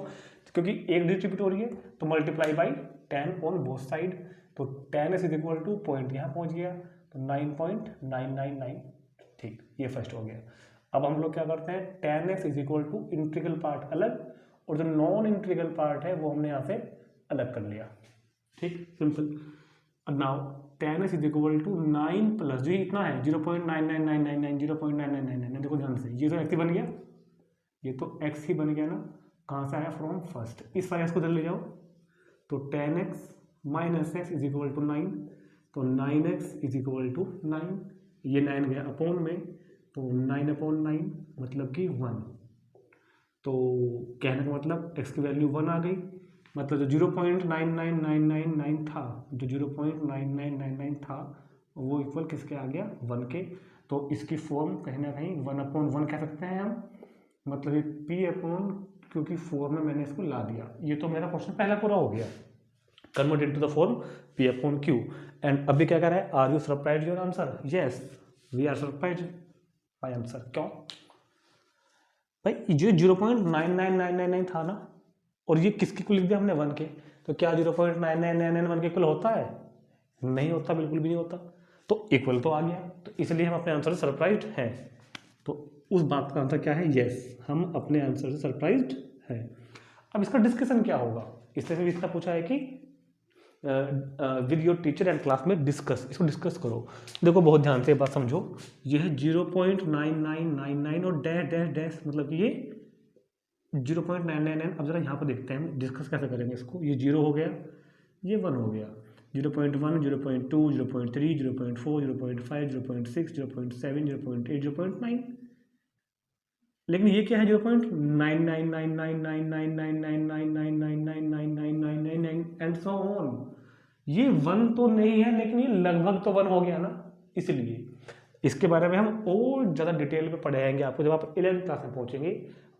क्योंकि एक डिजिट रिपीट हो रही है तो multiply by 10 on both side, तो 10s is equal two point यहाँ पहुँच गया तो 9.999, ठीक, ये फर्स्ट हो गया। अब हम लोग क्या करते हैं, 10s is equal to integral part अलग और जो नॉन इंटीग्रल पार्ट है वो हमने यहाँ से अलग कर लिया, ठीक, सिंपल। अब now 10s is equal to 9 plus जो इतना है 0.99999 0.9999, देखो ध्यान से, ये तो x ही बन गया, ये तो x ही बन गया ना, कहाँ से आया, फ्रॉम फर्स्ट, इस वाले को इधर ले जाओ, तो 10x minus x is equal to 9, तो 9x इज इक्वल टू 9, ये 9 गया अपोन में, तो 9/9 मतलब कि 1, तो कहने का मतलब x की वैल्यू 1 आ गई, मतलब जो 0.99999 था, जो 0.9999 था वो इक्वल किसके आ गया, 1 के। तो इसकी फॉर्म कहीं ना कहीं 1/1 कह सकते हैं हम, मतलब ये p अपॉन, क्योंकि फॉर्म में मैंने इसको ला दिया। ये तो मेरा क्वेश्चन पहला पूरा हो गया, convert into the form p upon q। And अभी क्या कर रहा है, are you surprise your answer, yes we are surprise by answer. क्यों भाई, जो 0.99999 था ना, और ये किसके को लिख दिया हमने, 1 के, तो क्या 0.99999 1 के इक्वल होता है, नहीं होता, बिल्कुल भी नहीं होता, तो इक्वल तो आ गया, तो इसलिए हम अपने आंसर से सरप्राइज्ड हैं। तो उस बात का आंसर क्या है, यस, हम अपने आंसर से सरप्राइज्ड हैं। अब इसका डिस्कशन क्या होगा, इससे भी इसका पूछा है कि with your teacher and class में डिस्कस, इसको डिस्कस करो। देखो बहुत ध्यान से बात समझो, ये है 0.9999 और डैश डैश डैश, मतलब कि ये 0.999। अब जरा यहाँ पर देखते हैं डिस्कस कैसे करेंगे इसको, ये 0 हो गया, ये 1 हो गया, 0.1 0.2 0.3 0.4 0.5 0.6 0.7 0.8 0.9, लेकिन ये क्या है 0.999999999999999 एंड सो ऑन, ये 1 तो नहीं है, लेकिन ये लगभग तो 1 हो गया ना, इसलिए इसके बारे में हम और ज़्यादा डिटेल में पढ़ाएंगे आपको जब आप 11th क्लास में पहुंचेंगे।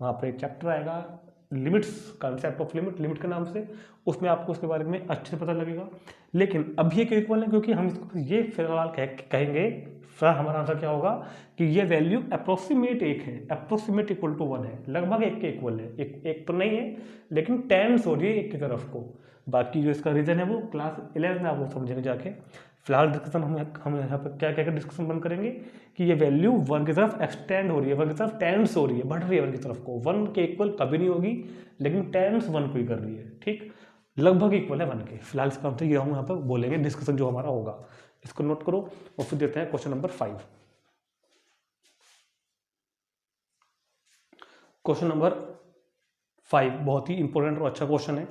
वहाँ पर एक चैप्टर आएगा लिमिट्स, कॉन्सेप्ट ऑफ लिमिट के नाम से, उसमें आपको उसके बारे में अच्छे से पता लगेगा। लेकिन अभी ये क्यों इक्वल है, क्योंकि हम इसको ये फिलहाल कहेंगे, फिर हमारा आंसर क्या होगा कि ये वैल्यू अप्रोक्सीमेट 1 है, अप्रोक्सीमेट इक्वल टू 1 है, लगभग 1 के इक्वल है, एक तो नहीं है लेकिन टेंस हो रही है 1 की तरफ को। बाकी जो इसका रीज़न है वो क्लास 11 में आप वो समझेंगे जाके। फिलहाल डिस्कशन हम यहाँ पर क्या क्या डिस्कशन बंद करेंगे कि ये वैल्यू 1 की तरफ एक्सटेंड हो रही है, 1 की तरफ टेंस हो रही है, बढ़ रही है 1 की तरफ को, 1 के इक्वल कभी नहीं होगी, लेकिन टेंस 1 को ही कर रही है, ठीक, लगभग इक्वल है 1 के। फिलहाल इसका आंसर ये हम यहाँ पर बोलेंगे, डिस्कशन जो हमारा होगा, इसको नोट करो। और फिर देते हैं क्वेश्चन नंबर 5। क्वेश्चन नंबर 5 बहुत ही इंपॉर्टेंट और अच्छा क्वेश्चन है।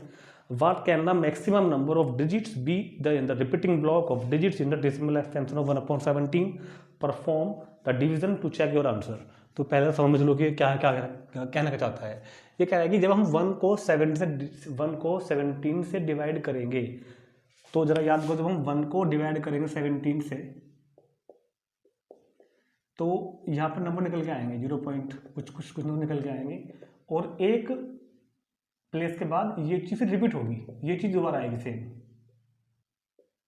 What can the maximum number of digits be in the repeating block of digits in the decimal extension of 1/17? Perform the division to check your answer. तो पहले समझ लो कि क्या कहना चाहता है। ये कह रहा है कि जब हम 1 को 17 से डिवाइड करेंगे, तो जरा याद करो, जब हम 1 को डिवाइड करेंगे 17 से, तो यहाँ पर नंबर निकल के आएंगे 0 पॉइंट कुछ नंबर निकल के आएंगे, और एक प्लेस के बाद ये चीज़ रिपीट होगी, ये चीज़ दोबारा आएगी सेम,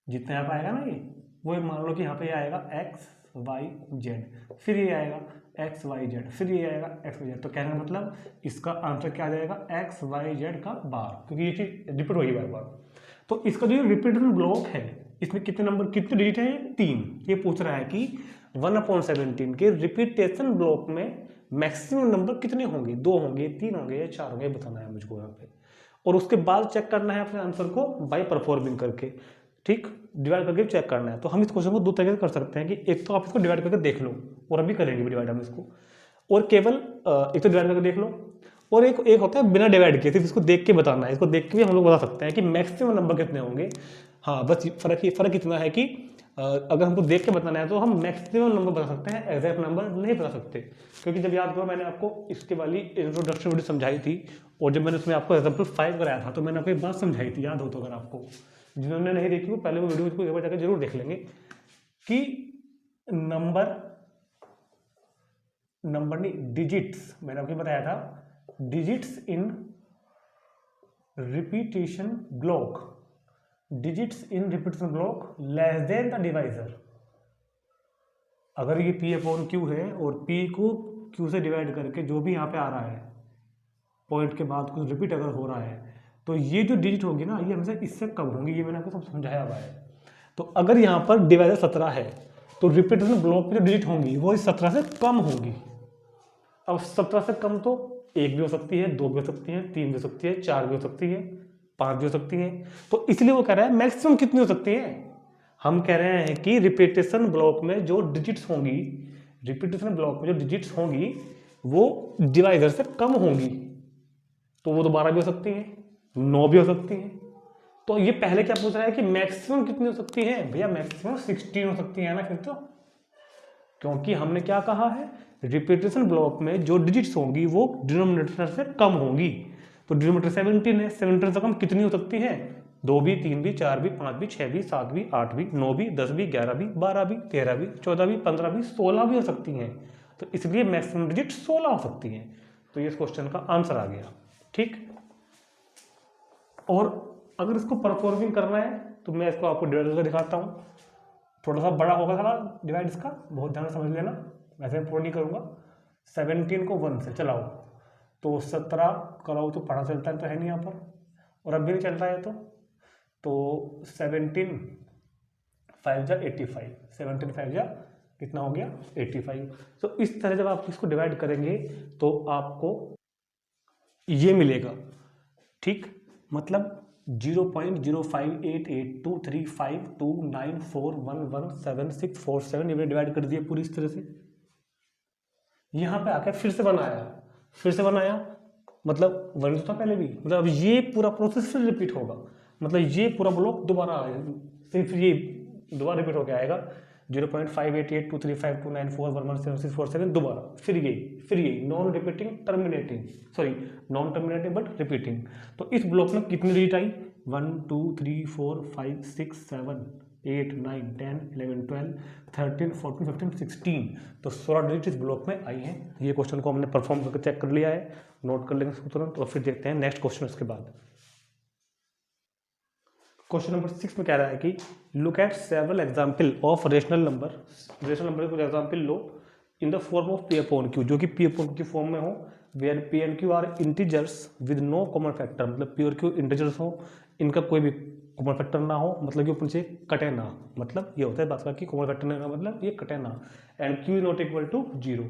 जितना यहाँ पर आएगा ना ये, वो मान लो कि यहाँ पे आएगा x y z, फिर ये आएगा x y z, फिर ये आएगा x y z। तो कहने का मतलब इसका आंसर क्या आ जाएगा, x y z का बार, क्योंकि ये चीज़ रिपीट होगी बार बार। तो इसका जो रिपीटेशन ब्लॉक है, इसमें कितने नंबर, कितने डिजिट है, 3। ये पूछ रहा है कि 1/17 के रिपीटेशन ब्लॉक में मैक्सिमम नंबर कितने होंगे, 2 होंगे, 3 होंगे या 4 होंगे, बताना है मुझको यहाँ पे। और उसके बाद चेक करना है अपने आंसर को बाय परफॉर्मिंग करके, ठीक। डिवाइड करके चेक करना है। तो हम इस क्वेश्चन को दो तरीके से कर सकते हैं कि एक तो आप इसको डिवाइड करके देख लो, और अभी करेंगे भी डिवाइड हम इसको, और केवल एक तो डिवाइड करके देख लो, और एक होता है बिना डिवाइड किए, सिर्फ इसको देख के बताना है। इसको देख के भी हम लोग बता सकते हैं कि मैक्सिमम नंबर कितने होंगे। हाँ, बस फर्क इतना है कि अगर हमको देख के बताना है तो हम मैक्सिमम नंबर बता सकते हैं, एग्जैक्ट नंबर नहीं बता सकते। क्योंकि जब याद करो मैंने आपको इसके वाली इंट्रोडक्शन वीडियो समझाई थी, और जब मैंने उसमें आपको एग्जाम्पल 5 कराया था, तो मैंने आपको एक बात समझाई थी, याद हो तो अगर आपको, जिन्होंने नहीं देखी वो पहले वो वीडियो को एक बार जाकर जरूर देख लेंगे, कि नंबर नहीं, डिजिट्स, मैंने आपको बताया था, digits in repetition block, digits in repetition block less than the divisor. अगर ये P अपॉन Q है और P को Q से डिवाइड करके जो भी यहाँ पे आ रहा है, पॉइंट के बाद कुछ रिपीट अगर हो रहा है, तो ये जो डिजिट होगी ना, ये हमेशा इससे कम होंगी। ये मैंने आपको सब समझाया हुआ है। तो अगर यहाँ पर डिवाइजर 17 है, तो रिपीटेशन ब्लॉक में जो डिजिट होंगी वो इस 17 से कम होगी। अब 17 से कम तो 1 भी हो सकती है, 2 भी हो सकती है, 3 भी हो सकती है, 4 भी हो सकती है, 5 भी हो सकती है। तो इसलिए वो कह रहा है मैक्सिमम कितनी हो सकती है। हम कह रहे हैं कि रिपीटेशन ब्लॉक में जो डिजिट्स होंगी, रिपीटेशन ब्लॉक में जो डिजिट्स होंगी वो डिवाइजर से कम होंगी। तो वो तो 12 भी हो सकती है, 9 भी हो सकती है। तो ये पहले क्या पूछ रहा है कि मैक्सिमम कितनी हो सकती है। भैया मैक्सिमम 16 हो सकती है ना फिर तो, क्योंकि हमने क्या कहा है, रिपीटेशन ब्लॉक में जो डिजिट्स होंगी वो डिनोमिनेटर से कम होंगी। तो डिनोमिनेटर 17 है, 17 से कम कितनी हो सकती है, 2 भी, 3 भी, 4 भी, 5 भी, 6 भी, 7 भी, 8 भी, 9 भी, 10 भी, 11 भी, 12 भी, 13 भी, 14 भी, 15 भी, 16 भी हो सकती हैं। तो इसलिए मैक्सिमम डिजिट 16 हो सकती हैं। तो ये इस क्वेश्चन का आंसर आ गया। ठीक, और अगर इसको परफॉर्मिंग करना है तो मैं इसको आपको डिवाइड करके दिखाता हूँ। थोड़ा सा बड़ा होगा थोड़ा डिवाइड इसका, बहुत ध्यान से समझ लेना, वैसे मैं पूरा नहीं करूँगा। 17 को 1 से चलाओ तो 17 कराओ तो पढ़ा चलता है, तो है नहीं यहाँ पर, और अब भी नहीं चल रहा है। तो 17 5 जा 85, 17 5 जा कितना हो गया 85। तो इस तरह जब आप इसको डिवाइड करेंगे तो आपको ये मिलेगा। ठीक, मतलब 0.0588235294117 ये डिवाइड कर दिए पूरी इस तरह से। यहाँ पे आकर फिर से बनाया, मतलब 1 था पहले भी, मतलब अब ये पूरा प्रोसेस फिर रिपीट होगा। मतलब ये पूरा ब्लॉक दोबारा सिर्फ ये दोबारा रिपीट होकर आएगा, 0.5882352941174647 दोबारा, फिर यही नॉन टर्मिनेटिंग बट रिपीटिंग। तो इस ब्लॉक में कितनी डिजिट आई, 1 2 3 4 5 6 7 8 9 10 11 12 13 14 15 16, तो 16 डिजिट इस ब्लॉक में आई हैं। ये क्वेश्चन को हमने परफॉर्म करके चेक कर लिया है, नोट कर लेंगे इसको तुरंत, और फिर देखते हैं नेक्स्ट क्वेश्चन उसके बाद। क्वेश्चन नंबर 6 में कह रहा है कि look at several example of rational number के कुछ एग्जाम्पल लो in the form of P upon Q, जो कि P अपॉन Q की फॉर्म में हो, where P and Q are integers with no common factor, मतलब P और Q इंटीजर्स हो, इनका कोई भी कॉमन फैक्टर ना हो, मतलब कि ऊपर से कटे ना, मतलब ये होता है बात का कि कॉमन फैक्टर का मतलब ये कटे ना, and Q not equal to 0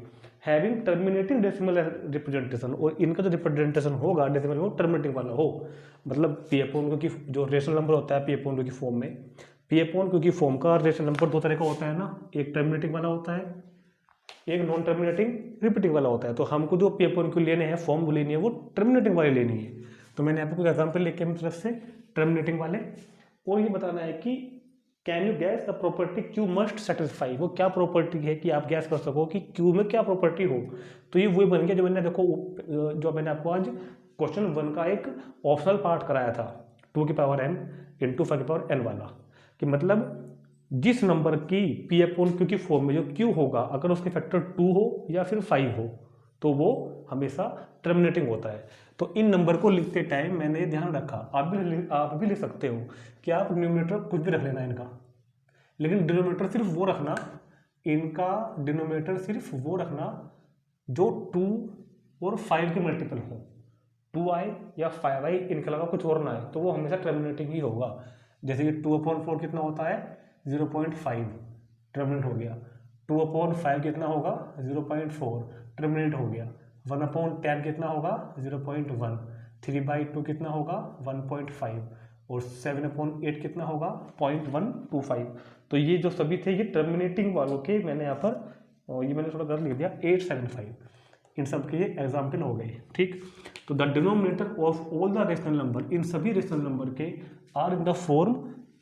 having terminating decimal representation, और इनका जो रिप्रेजेंटेशन होगा डेसिमल वो टर्मिनेटिंग वाला हो। मतलब P अपॉन Q की जो रेशनल नंबर होता है P अपॉन Q की फॉर्म में, P अपॉन Q की फॉर्म का रेशनल नंबर दो तरह का होता है ना, एक टर्मिनेटिंग वाला होता है, एक नॉन टर्मिनेटिंग रिपीटिंग वाला होता है। तो हमको जो P अपॉन Q लेने हैं, फॉर्म लेनी है, वो टर्मिनेटिंग वाली लेनी है। तो मैंने आपको कुछ एग्जाम्पल लेके अपनी तरफ से टर्मिनेटिंग वाले, और ये बताना है कि can you gas the property Q must satisfy, वो क्या प्रॉपर्टी है कि आप गैस कर सको कि Q में क्या प्रॉपर्टी हो। तो ये वही बन गया जो मैंने देखो, जो मैंने आपको आज क्वेश्चन 1 का एक ऑप्शनल पार्ट कराया था, 2 की पावर n इंटू 5 की पावर n वाला, कि मतलब जिस नंबर की P अपॉन Q की फॉर्म में जो Q होगा, अगर उसके फैक्टर 2 हो या फिर 5 हो, तो वो हमेशा टर्मिनेटिंग होता है। तो इन नंबर को लिखते टाइम मैंने ये ध्यान रखा, आप भी लिख सकते हो कि आप डिनोमिनेटर कुछ भी रख लेना इनका, लेकिन डिनोमिनेटर सिर्फ वो रखना, इनका डिनोमिनेटर सिर्फ वो रखना जो 2 और 5 के मल्टीपल हो, 2i या 5i, इनके अलावा कुछ और ना है, तो वो हमेशा टर्मिनेटिंग ही होगा। जैसे कि 2/4 कितना होता है 0.5, टर्मिनेट हो गया। 2/5 कितना होगा 0.4, टर्मिनेट हो गया। 1/10 कितना होगा 0.1, 3/2 कितना होगा 1.5, और 7/8 कितना होगा 0.125। तो ये जो सभी थे ये टर्मिनेटिंग वालों के मैंने यहाँ पर, और ये मैंने थोड़ा गलत लिख दिया 875, इन सब के ये एग्जाम्पल हो गई। ठीक, तो the denominator of all the rational number, इन सभी रेशनल नंबर के आर इन द फॉर्म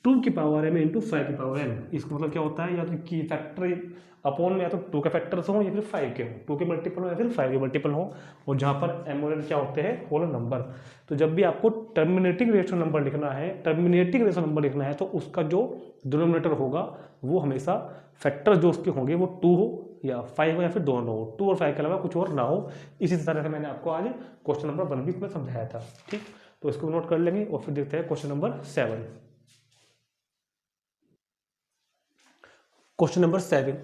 2 की पावर m इंटू 5 की पावर n। इसका मतलब क्या होता है, या तो की फैक्टर अपॉन में या तो 2 के फैक्टर्स हो या फिर 5 के हो, 2 के मल्टीपल हो या फिर 5 के मल्टीपल हो, और जहाँ पर m और n क्या होते हैं होल नंबर। तो जब भी आपको टर्मिनेटिंग रेशनल नंबर लिखना है, टर्मिनेटिंग रेशनल नंबर लिखना है, तो उसका जो डिनोमिनेटर होगा वो हमेशा फैक्टर जो उसके होंगे वो 2 हो या 5 हो या फिर दोनों हो, 2 और 5 के अलावा कुछ और ना हो। इसी तरह से मैंने आपको आज क्वेश्चन नंबर 1 भी में समझाया था। ठीक, तो इसको नोट कर लेंगे और फिर देखते हैं question number 7। Question number 7,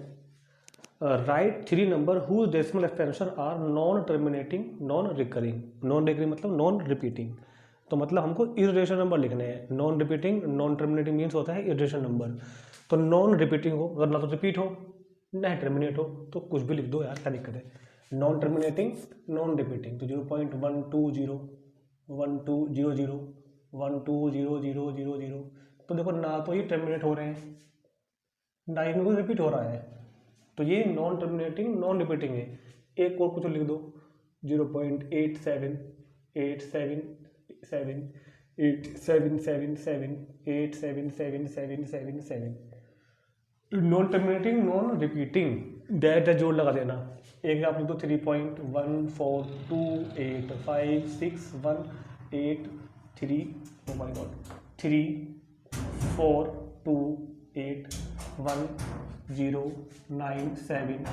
write 3 number whose decimal expansion are non terminating non recurring. Non recurring मतलब नॉन रिपीटिंग, तो मतलब हमको इर्रेशनल नंबर लिखने हैं। Non repeating non terminating means होता है इर्रेशनल नंबर। तो नॉन रिपीटिंग हो, अगर ना तो रिपीट हो ना टर्मिनेट हो, तो कुछ भी लिख दो यार, क्या दिक्कत है। नॉन टर्मिनेटिंग नॉन रिपीटिंग, तो 0.120 1200 120000, तो देखो ना तो ये टर्मिनेट हो रहे हैं ना ही इनको रिपीट हो रहा है, तो ये नॉन टर्मिनेटिंग नॉन रिपीटिंग है। एक और कुछ लिख दो 0.87 87 7 8777 8777777, non terminating non repeating dash जोड़ लगा देना। एक आप लिख दो 3.142856183, ओ माय गॉड 342811097,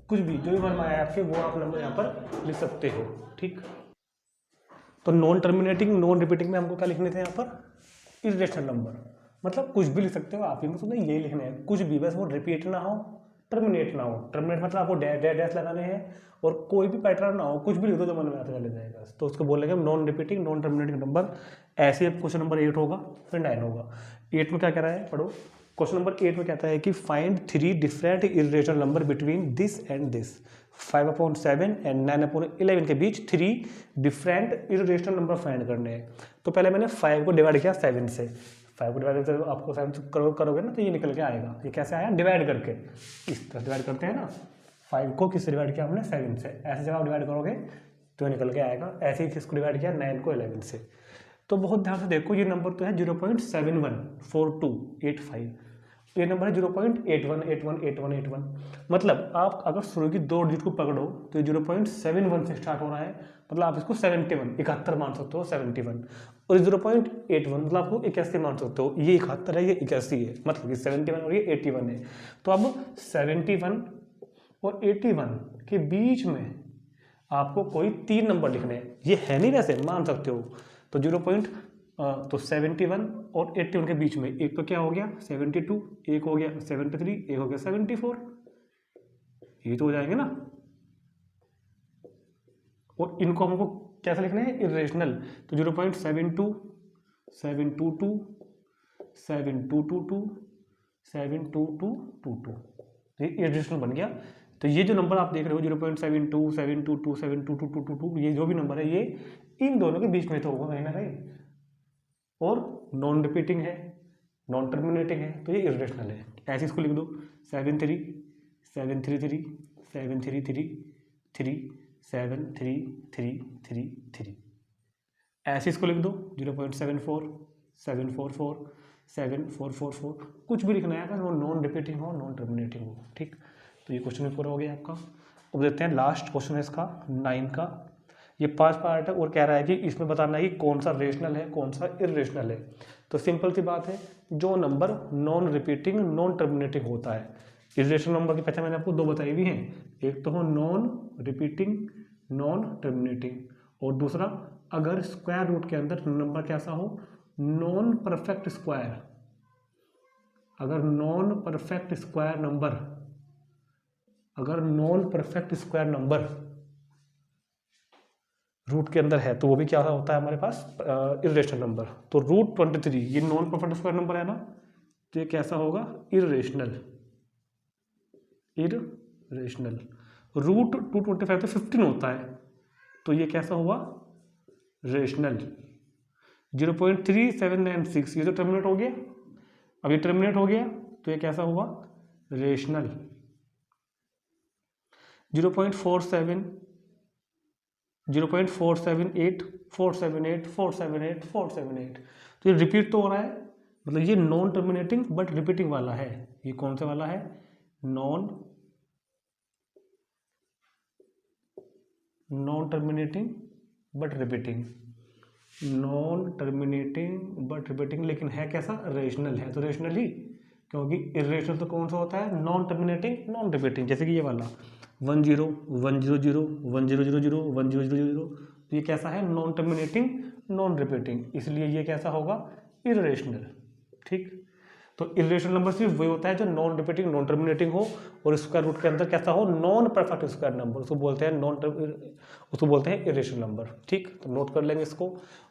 कुछ भी जो भी मन में आया आपके वो आप नंबर यहाँ पर लिख सकते हो। ठीक, तो नॉन टर्मिनेटिंग नॉन रिपीटिंग में हमको क्या लिखने थे यहाँ पर इर्रेशनल नंबर, मतलब कुछ भी लिख सकते हो आप, इनको तो यही लिखना है कुछ भी, बस वो रिपीट ना हो टर्मिनेट ना हो। टर्मिनेट मतलब आपको डैश डैश डैश लगाने हैं, और कोई भी पैटर्न ना हो, कुछ भी लिख दो जो मन में आता चले जाएगा, तो उसको बोलेंगे non repeating non terminating number. ऐसे क्वेश्चन नंबर 8 होगा, फिर 9 होगा। 8 में क्या कह रहा है पढ़ो, क्वेश्चन नंबर 8 में कहता है कि find 3 different irrational number between this and this. 5/7 and 9/11 के बीच 3 डिफरेंट इर्रेशनल नंबर फाइंड करने हैं। तो पहले मैंने 5 को डिवाइड किया 7 से, 5 को डिवाइड करके आपको 7 से करोगे ना तो ये निकल के आएगा। ये कैसे आया, डिवाइड करके, इस तरह डिवाइड करते हैं ना। 5 को किससे डिवाइड किया हमने 7 से, ऐसे जब आप डिवाइड करोगे तो निकल के आएगा। ऐसे ही किसको डिवाइड किया 9 को 11 से। तो बहुत ध्यान से देखो, ये नंबर तो है 0.714285, ये नंबर है 0.81818181। मतलब आप अगर शुरू की 2 डिजिट को पकड़ो तो ये 0.71 से स्टार्ट हो रहा है, मतलब आप इसको 71 मान सकते हो 71, और 0.81 मतलब आपको 81 मान सकते हो। ये 71 है ये 81 है, मतलब ये 71 और ये 81 है। तो अब 71 और 81 के बीच में आपको कोई 3 नंबर लिखने हैं, ये है नहीं वैसे मान सकते हो। तो 71 और 81 के बीच में एक तो क्या हो गया 72, एक हो गया 73, एक हो गया 74, ये तो हो जाएंगे ना। और इनको हमको कैसे लिखना है इर्रेशनल, तो 0.72 722 7222 72222, ये इर्रेशनल बन गया। तो ये जो नंबर आप देख रहे हो 0.72 722 72222, ये जो भी नंबर है ये इन दोनों के बीच में तो होगा कहीं ना कहीं, और नॉन रिपीटिंग है नॉन टर्मिनेटिंग है, तो ये इर्रेशनल है। ऐसे इसको लिख दो 73 733 733 3 73333, ऐसे इसको लिख दो 0.74 744 7444, कुछ भी लिखना है अगर वो नॉन रिपीटिंग हो नॉन टर्मिनेटिंग हो। ठीक, तो ये क्वेश्चन भी पूरा हो गया आपका। अब देखते हैं लास्ट क्वेश्चन है इसका 9 का। ये 5 पार्ट है और कह रहा है कि इसमें बताना है कि कौन सा रेशनल है कौन सा इर्रेशनल है। तो सिंपल सी बात है, जो number non repeating non terminating होता है, इर्रेशनल नंबर की पहचान मैंने आपको 2 बताई हुई हैं, एक तो हो नॉन रिपीटिंग नॉन टर्मिनेटिंग, और दूसरा अगर स्क्वायर रूट के अंदर नंबर कैसा हो नॉन परफेक्ट स्क्वायर। अगर non perfect square number root के अंदर है तो वो भी क्या होता है हमारे पास इर्रेशनल नंबर। तो √23 ये नॉन परफेक्ट स्क्वायर नंबर है ना, तो ये कैसा होगा इर्रेशनल। √225 तो 15 होता है, तो ये कैसा हुआ रेशनल। 0.3796 ये तो टर्मिनेट हो गया। अब ये टर्मिनेट हो गया तो ये कैसा हुआ, रेशनल। 0.47, 0.478, 478, 478, 478, तो ये रिपीट तो हो रहा है, मतलब ये नॉन टर्मिनेटिंग बट रिपीटिंग वाला है। ये कौन सा वाला है, non terminating but repeating, non terminating but repeating, लेकिन है कैसा, रेशनल है। तो रेशनल ही, क्योंकि इरेशनल तो कौन सा होता है, नॉन टर्मिनेटिंग नॉन रिपीटिंग, जैसे कि ये वाला 10 1000 1000 1000 1000, तो ये कैसा है, नॉन टर्मिनेटिंग नॉन रिपीटिंग, इसलिए ये कैसा होगा, इरेशनल। ठीक, तो इरेशनल नंबर सिर्फ वही होता है जो नॉन रिपीटिंग नॉन टर्मिनेटिंग हो और स्क्वायर रूट के अंदर कैसा हो, नॉन परफेक्ट स्क्वायर नंबर, उसको बोलते हैं उसको बोलते हैं इरेशनल नंबर। ठीक, तो नोट कर लेंगे इसको।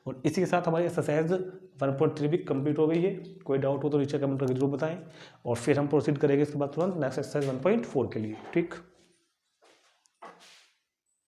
और इसी के साथ हमारी एक्सरसाइज 1.3 भी कंप्लीट हो गई है। कोई डाउट हो तो नीचे कमेंट करके जरूर बताएं और फिर हम प्रोसीड करेंगे इसके बाद तुरंत नेक्स्ट एक्सरसाइज 1.4 के लिए। ठीक।